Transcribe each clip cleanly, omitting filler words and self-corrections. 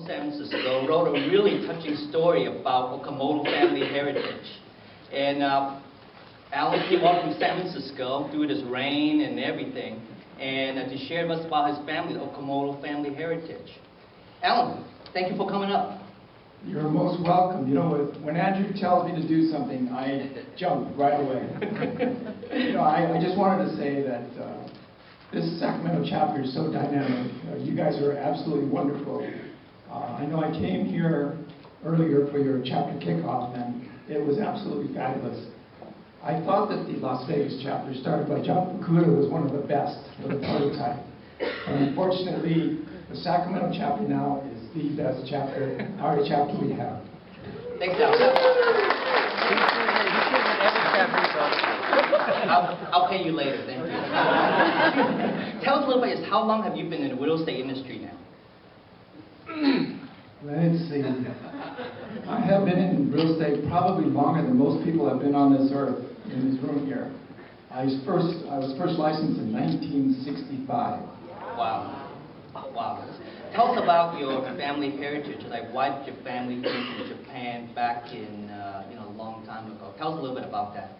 San Francisco, wrote a really touching story about Okamoto family heritage. And Alan came up from San Francisco through this rain and everything, and to share with us about his family, the Okamoto family heritage. Alan, thank you for coming up. You're most welcome. You know, when Andrew tells me to do something, I jump right away. I just wanted to say that this Sacramento chapter is so dynamic. You guys are absolutely wonderful. I know I came here earlier for your chapter kickoff, and it was absolutely fabulous. I thought that the Las Vegas chapter, started by John Fukuda, was one of the best for the prototype. But unfortunately, the Sacramento chapter now is the best chapter, our chapter we have. Thanks, Alan. I'll pay you later, thank you. Tell us a little bit, how long have you been in the real estate industry now? Let's see. I have been in real estate probably longer than most people have been on this earth, in this room here. I was first licensed in 1965. Wow. Wow. Tell us about your family heritage. Like, why did your family come to Japan back in, a long time ago? Tell us a little bit about that.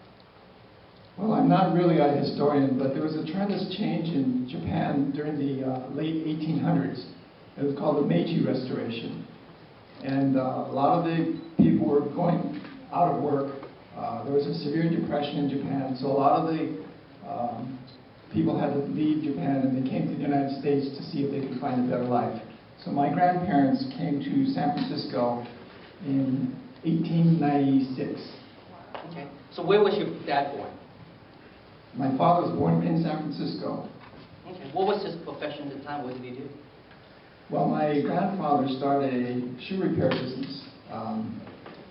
Well, I'm not really a historian, but there was a tremendous change in Japan during the late 1800s. It was called the Meiji Restoration. And a lot of the people were going out of work. There was a severe depression in Japan, so a lot of the people had to leave Japan, and they came to the United States to see if they could find a better life. So my grandparents came to San Francisco in 1896. Okay. So where was your dad born? My father was born in San Francisco. Okay. What was his profession at the time? What did he do? Well, my grandfather started a shoe repair business.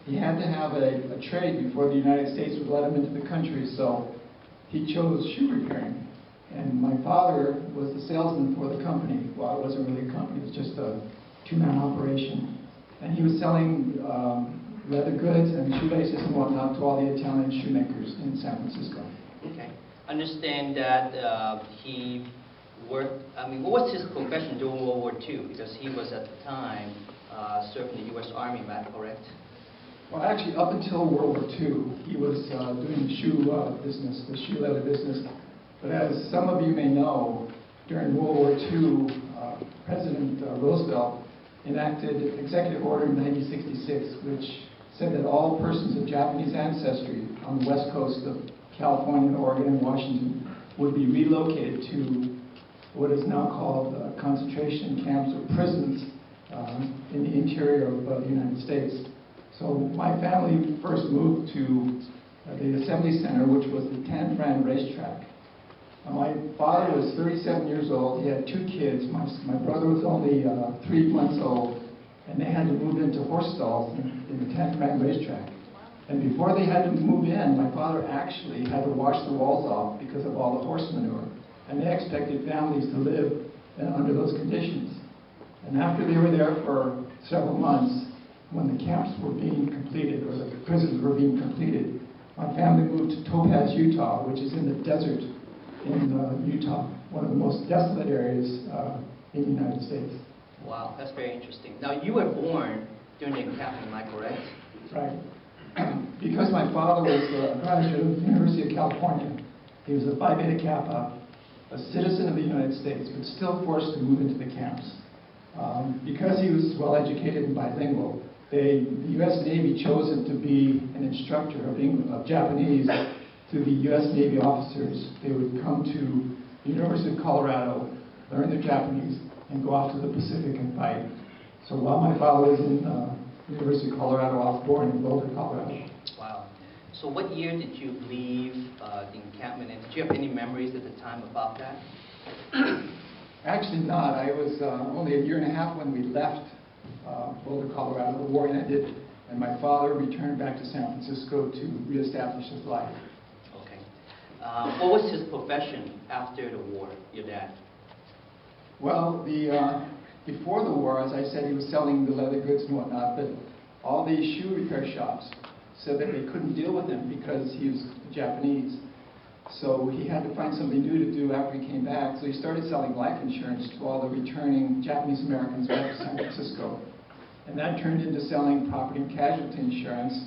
He had to have a trade before the United States would let him into the country, so he chose shoe repairing. And my father was the salesman for the company. Well, it wasn't really a company, it was just a two-man operation. And he was selling leather goods and shoelaces and whatnot to all the Italian shoemakers in San Francisco. Okay. Understand that he worked, what was his profession during World War II? Because he was at the time serving the U.S. Army, am I correct? Well, actually, up until World War II, he was doing the shoe business, the shoe leather business. But as some of you may know, during World War II, President Roosevelt enacted Executive Order 1966, which said that all persons of Japanese ancestry on the west coast of California, Oregon, and Washington would be relocated to what is now called concentration camps or prisons in the interior of the United States. So my family first moved to the Assembly Center, which was the Tan Fran racetrack. My father was 37 years old. He had 2 kids. My brother was only 3 months old, and they had to move into horse stalls in the Tan Fran racetrack. And before they had to move in, my father actually had to wash the walls off because of all the horse manure. And they expected families to live under those conditions. And after they were there for several months, when the camps were being completed, or the prisons were being completed, my family moved to Topaz, Utah, which is in the desert in Utah, one of the most desolate areas in the United States. Wow, that's very interesting. Now, you were born during the encampment, am I correct? Right. Because my father was a graduate of the University of California, he was a Phi Beta Kappa, a citizen of the United States, but still forced to move into the camps. Because he was well-educated and bilingual, the U.S. Navy chose him to be an instructor of Japanese to the U.S. Navy officers. They would come to the University of Colorado, learn their Japanese, and go off to the Pacific and fight. So while my father was in University of Colorado, I was born in Boulder, Colorado. Wow. So what year did you leave the encampment, and did you have any memories at the time about that? Actually not. I was only 1.5 years when we left Boulder, Colorado. The war ended, and my father returned back to San Francisco to reestablish his life. Okay. What was his profession after the war, your dad? Well, before the war, as I said, he was selling the leather goods and whatnot, but all these shoe repair shops said that they couldn't deal with him because he was Japanese. So he had to find something new to do after he came back. So he started selling life insurance to all the returning Japanese Americans back to San Francisco. And that turned into selling property and casualty insurance.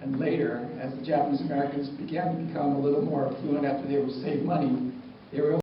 And later, as the Japanese Americans began to become a little more affluent after they were saved money, they were able